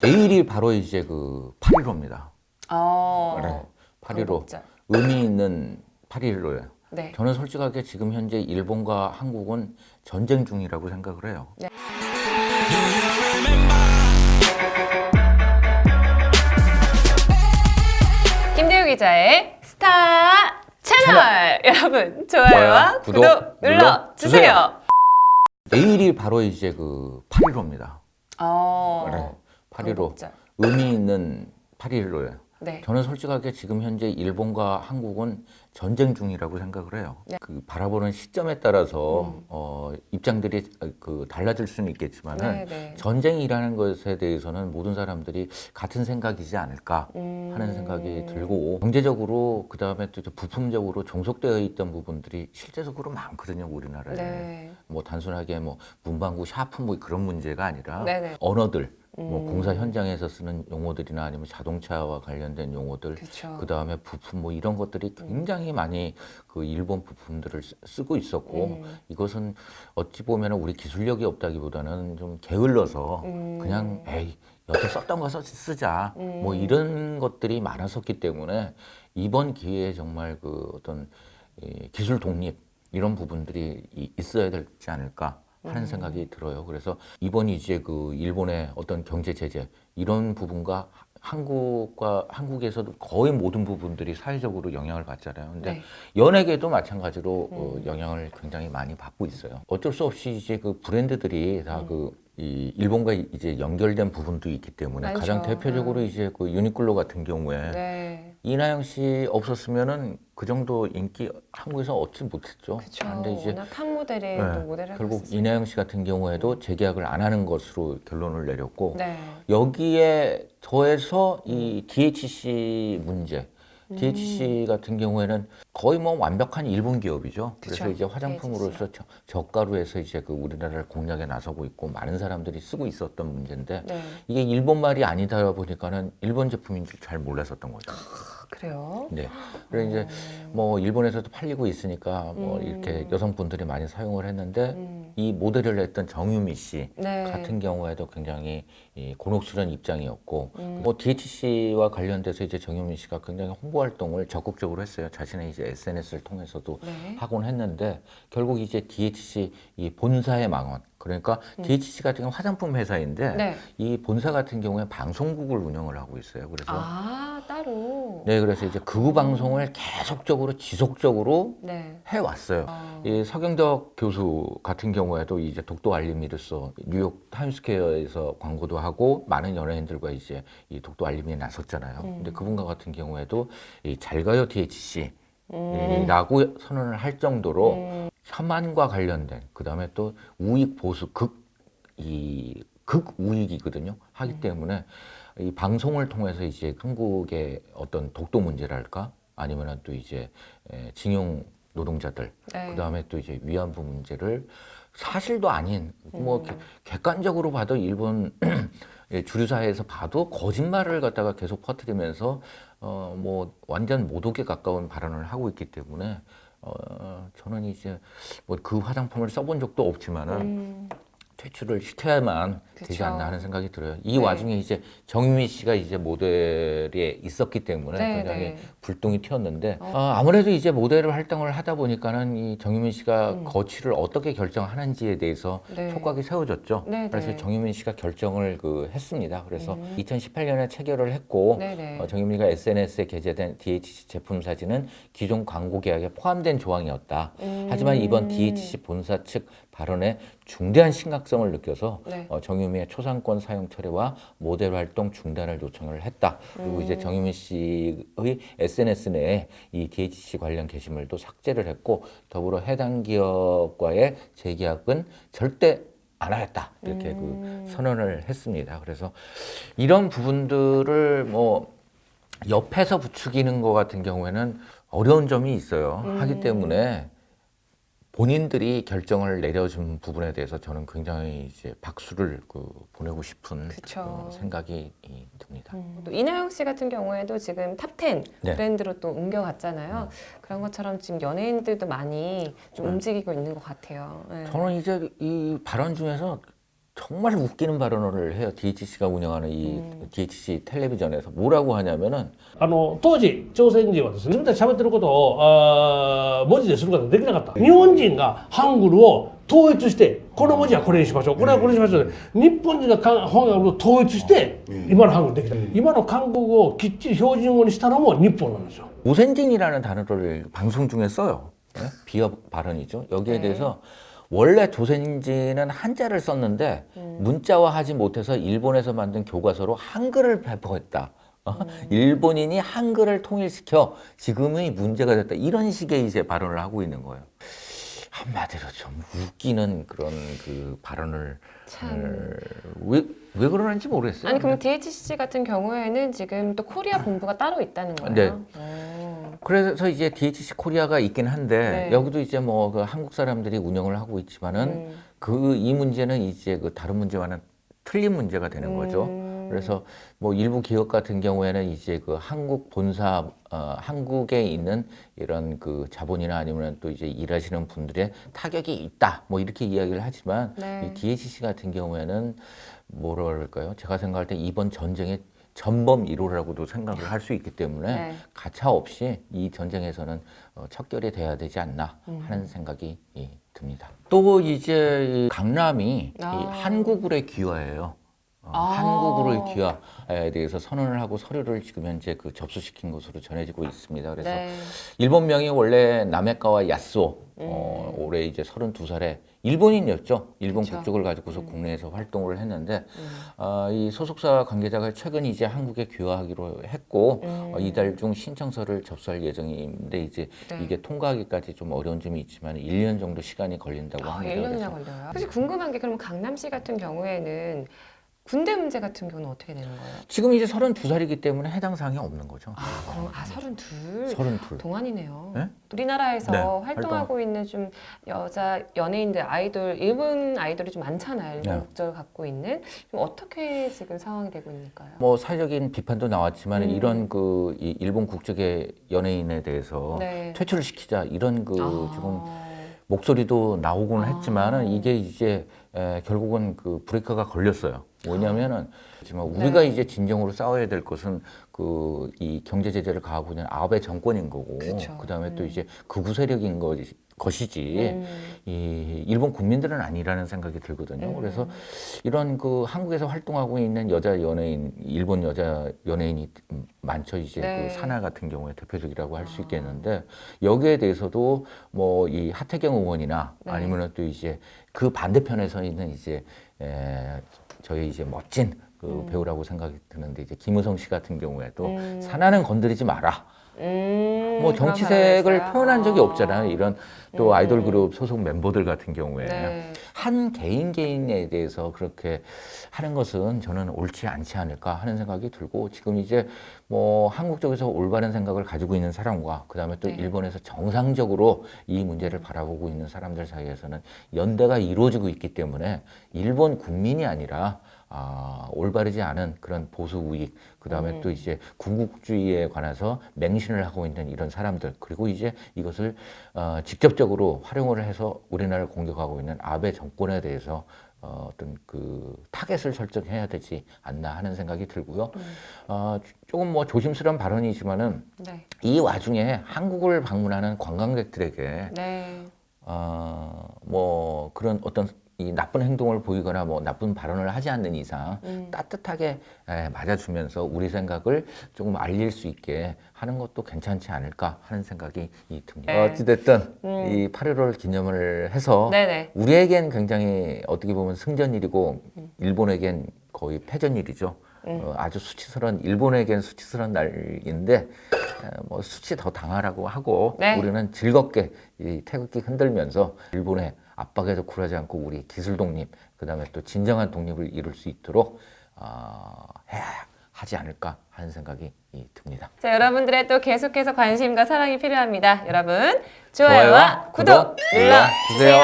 내일이 바로 이제 그 8.15입니다. 네, 8.15. 광복절. 의미 있는 8.15예요. 네. 저는 솔직하게 지금 현재 일본과 한국은 전쟁 중이라고 생각을 해요. 네. 김대우 기자의 스타 채널. 여러분 좋아요와 구독 눌러주세요. 내일이 바로 이제 그 8.15입니다. 네, 8.15. 광복절. 의미 있는 8.15예요. 네. 저는 솔직하게 지금 현재 일본과 한국은 전쟁 중이라고 생각을 해요. 네. 그 바라보는 시점에 따라서 입장들이 달라질 수는 있겠지만은 네. 전쟁이라는 것에 대해서는 모든 사람들이 같은 생각이지 않을까 하는 생각이 들고, 경제적으로 그 다음에 또 부품적으로 종속되어 있던 부분들이 실제적으로 많거든요, 우리나라에. 네. 뭐 단순하게 뭐 문방구, 샤프 뭐 그런 문제가 아니라 네네. 언어들. 뭐 공사 현장에서 쓰는 용어들이나 아니면 자동차와 관련된 용어들, 그쵸. 그 다음에 부품 뭐 이런 것들이 굉장히 많이 그 일본 부품들을 쓰고 있었고, 이것은 어찌 보면 우리 기술력이 없다기보다는 좀 게을러서 그냥 에이 여태 썼던 거 쓰자 뭐 이런 것들이 많았었기 때문에 이번 기회에 정말 그 어떤 이 기술 독립 이런 부분들이 있어야 되지 않을까 하는 생각이 들어요. 그래서 이번 이제 그 일본의 어떤 경제 제재 이런 부분과 한국에서도 거의 모든 부분들이 사회적으로 영향을 받잖아요. 근데 네. 연예계도 마찬가지로 영향을 굉장히 많이 받고 있어요. 어쩔 수 없이 이제 그 브랜드들이 다 이 일본과 이제 연결된 부분도 있기 때문에 많죠. 가장 대표적으로 이제 그 유니클로 같은 경우에 네. 이나영 씨 없었으면은 그 정도 인기 한국에서 얻지 못했죠. 그쵸. 근데 이제 워낙 탑 모델이 또 모델을 하고 결국 있었어요. 이나영 씨 같은 경우에도 재계약을 안 하는 것으로 결론을 내렸고, 네. 여기에 더해서 이 DHC 문제, DHC 같은 경우에는 거의 뭐 완벽한 일본 기업이죠. 그래서 그쵸. 이제 화장품으로서 저가로 해서 이제 그 우리나라를 공략에 나서고 있고 많은 사람들이 쓰고 있었던 문제인데, 네. 이게 일본 말이 아니다 보니까는 일본 제품인 줄 잘 몰랐었던 거죠. 그래요? 네. 그래서 이제 뭐 일본에서도 팔리고 있으니까 뭐 이렇게 여성분들이 많이 사용을 했는데, 이 모델을 했던 정유미 씨 네. 같은 경우에도 굉장히 이 곤혹스러운 입장이었고, 뭐 DHC와 관련돼서 이제 정유미 씨가 굉장히 홍보 활동을 적극적으로 했어요. 자신의 이제 SNS를 통해서도 네. 하곤 했는데, 결국 이제 DHC 이 본사의 망원. 그러니까 DHC 같은 경우 화장품 회사인데 네. 이 본사 같은 경우에 방송국을 운영을 하고 있어요. 그래서 따로. 네, 그래서 이제 극우 방송을 계속적으로 지속적으로 네. 해왔어요. 이 서경덕 교수 같은 경우에도 이제 독도 알림이로서 뉴욕 타임스퀘어에서 광고도 하고 많은 연예인들과 이제 이 독도 알림에 나섰잖아요. 근데 그분과 같은 경우에도 이 잘가요 DHC 라고 선언을 할 정도로 혐한과 관련된, 그 다음에 또 우익 보수 극우익이거든요. 하기 때문에 이 방송을 통해서 이제 한국의 어떤 독도 문제랄까 아니면 또 이제 징용 노동자들, 네. 그 다음에 또 이제 위안부 문제를 사실도 아닌 뭐 객관적으로 봐도 일본 주류사회에서 봐도 거짓말을 갖다가 계속 퍼뜨리면서 뭐 완전 모독에 가까운 발언을 하고 있기 때문에 저는 이제 뭐 그 화장품을 써본 적도 없지만은 퇴출을 시켜야만 되지 그쵸. 않나 하는 생각이 들어요. 이 네. 와중에 이제 정유미 씨가 이제 모델에 있었기 때문에 네, 굉장히 네. 불똥이 튀었는데, 아무래도 이제 모델 활동을 하다 보니까는 이 정유미 씨가 거취를 어떻게 결정하는지에 대해서 네. 촉각이 세워졌죠. 네, 그래서 네. 정유미 씨가 결정을 했습니다. 그래서 2018년에 체결을 했고, 네, 네. 정유미가 SNS에 게재된 DHC 제품 사진은 기존 광고 계약에 포함된 조항이었다. 하지만 이번 DHC 본사 측 발언에 중대한 심각성을 느껴서 네. 정유미의 초상권 사용 철회와 모델 활동 중단을 요청을 했다. 그리고 이제 정유미 씨의 SNS 내에 이 DHC 관련 게시물도 삭제를 했고, 더불어 해당 기업과의 재계약은 절대 안 하겠다. 이렇게 그 선언을 했습니다. 그래서 이런 부분들을 뭐 옆에서 부추기는 것 같은 경우에는 어려운 점이 있어요. 하기 때문에 본인들이 결정을 내려준 부분에 대해서 저는 굉장히 이제 박수를 보내고 싶은 그쵸. 생각이 듭니다. 또 이나영 씨 같은 경우에도 지금 탑10 네. 브랜드로 또 옮겨갔잖아요. 그런 것처럼 지금 연예인들도 많이 좀 움직이고 있는 것 같아요. 네. 저는 이제 이 발언 중에서 정말 웃기는 발언을 해요. DHC가 운영하는 이 DHC 텔레비전에서 뭐라고 하냐면은 当時朝鮮人はですね自分たち喋ってることを文字ですることができなかった日本人がハングルを統一してこの文字はこれにしましょうこれはこれにしましょう日本人がハングルを統一して今のハングルできた今の韓国語をきっちり標準語にしたのも日本なんですよ 우센진이라는 단어를 방송 중에 써요. 네? 비협 발언이죠. 여기에 대해서 원래 조센진은 한자를 썼는데 문자화하지 못해서 일본에서 만든 교과서로 한글을 배포했다. 일본인이 한글을 통일시켜 지금의 문제가 됐다. 이런 식의 이제 발언을 하고 있는 거예요. 한마디로 좀 웃기는 그런 그 발언을 왜 그러는지 모르겠어요. 아니 그럼 DHC 같은 경우에는 지금 또 코리아 본부가 따로 있다는 거예요? 네. 오. 그래서 이제 DHC 코리아가 있긴 한데 네. 여기도 이제 뭐 그 한국 사람들이 운영을 하고 있지만은 그 이 문제는 이제 그 다른 문제와는 틀린 문제가 되는 거죠. 그래서 뭐 일부 기업 같은 경우에는 이제 그 한국 본사 한국에 있는 이런 그 자본이나 아니면 또 이제 일하시는 분들의 타격이 있다 뭐 이렇게 이야기를 하지만 네. 이 DHC 같은 경우에는 뭐라 그럴까요? 제가 생각할 때 이번 전쟁의 전범 1호라고도 생각을 할 수 있기 때문에 네. 가차 없이 이 전쟁에서는 척결이 돼야 되지 않나 하는 생각이 듭니다. 또 이제 이 강남이 이 한국으로의 귀화예요. 한국으로의 귀화에 대해서 선언을 하고 서류를 지금 현재 그 접수시킨 것으로 전해지고 있습니다. 그래서 네. 일본명이 원래 나메카와 야스오 올해 이제 32살에 일본인이었죠. 일본 그쵸. 국적을 가지고서 국내에서 활동을 했는데 이 소속사 관계자가 최근 이제 한국에 귀화하기로 했고 이달 중 신청서를 접수할 예정인데 이제 네. 이게 통과하기까지 좀 어려운 점이 있지만 1년 정도 시간이 걸린다고 합니다. 1년이나 그래서 걸려요. 사실 궁금한 게 그럼 강남시 같은 경우에는 군대 문제 같은 경우는 어떻게 되는 거예요? 지금 이제 32살이기 때문에 해당 사항이 없는 거죠. 그럼 32 32. 동안이네요. 네? 우리나라에서 네, 활동하고 있는 좀 여자 연예인들 아이돌 일본 아이돌이 좀 많잖아요. 일본 네. 국적을 갖고 있는 좀 어떻게 지금 상황이 되고 있는가요? 뭐 사회적인 비판도 나왔지만 이런 그 이 일본 국적의 연예인에 대해서 네. 퇴출을 시키자 이런 그 지금 목소리도 나오곤 했지만은 이게 이제 결국은 그 브레이크가 걸렸어요. 뭐냐면은 지금 우리가 이제 진정으로 싸워야 될 것은 그 이 경제 제재를 가하고 있는 아베 정권인 거고 그쵸. 그다음에 또 이제 극우 세력인 것이지 이 일본 국민들은 아니라는 생각이 들거든요. 그래서 이런 그 한국에서 활동하고 있는 여자 연예인, 일본 여자 연예인이 많죠. 이제 네. 그 사나 같은 경우에 대표적이라고 할 수 있겠는데 여기에 대해서도 뭐 이 하태경 의원이나 네. 아니면은 또 이제 그 반대편에 서 있는 이제 저희 이제 멋진 그 배우라고 생각이 드는데 이제 김우성 씨 같은 경우에도 사나는 건드리지 마라. 뭐 그런 정치색을 발언을 했어요? 표현한 적이 없잖아요. 이런 또 아이돌 그룹 소속 멤버들 같은 경우에 네. 한 개인에 대해서 그렇게 하는 것은 저는 옳지 않지 않을까 하는 생각이 들고 지금 이제 뭐 한국 쪽에서 올바른 생각을 가지고 있는 사람과 그다음에 또 네. 일본에서 정상적으로 이 문제를 바라보고 있는 사람들 사이에서는 연대가 이루어지고 있기 때문에 일본 국민이 아니라 올바르지 않은 그런 보수 우익, 그 다음에 또 이제 군국주의에 관해서 맹신을 하고 있는 이런 사람들, 그리고 이제 이것을 직접적으로 활용을 해서 우리나라를 공격하고 있는 아베 정권에 대해서 어떤 그 타겟을 설정해야 되지 않나 하는 생각이 들고요. 조금 뭐 조심스러운 발언이지만은 네. 이 와중에 한국을 방문하는 관광객들에게 네. 뭐 그런 어떤 이 나쁜 행동을 보이거나 뭐 나쁜 발언을 하지 않는 이상 따뜻하게 맞아주면서 우리 생각을 조금 알릴 수 있게 하는 것도 괜찮지 않을까 하는 생각이 듭니다. 네. 어찌됐든 이 8.15를 기념을 해서 네네. 우리에겐 굉장히 어떻게 보면 승전일이고 일본에겐 거의 패전일이죠. 아주 수치스러운 일본에겐 수치스러운 날인데 뭐 수치 더 당하라고 하고 네. 우리는 즐겁게 이 태극기 흔들면서 일본의 압박에도 굴하지 않고 우리 기술 독립 그다음에 또 진정한 독립을 이룰 수 있도록 해야 하지 않을까 하는 생각이 듭니다. 자, 여러분들의 또 계속해서 관심과 사랑이 필요합니다. 여러분, 좋아요와 구독 눌러주세요.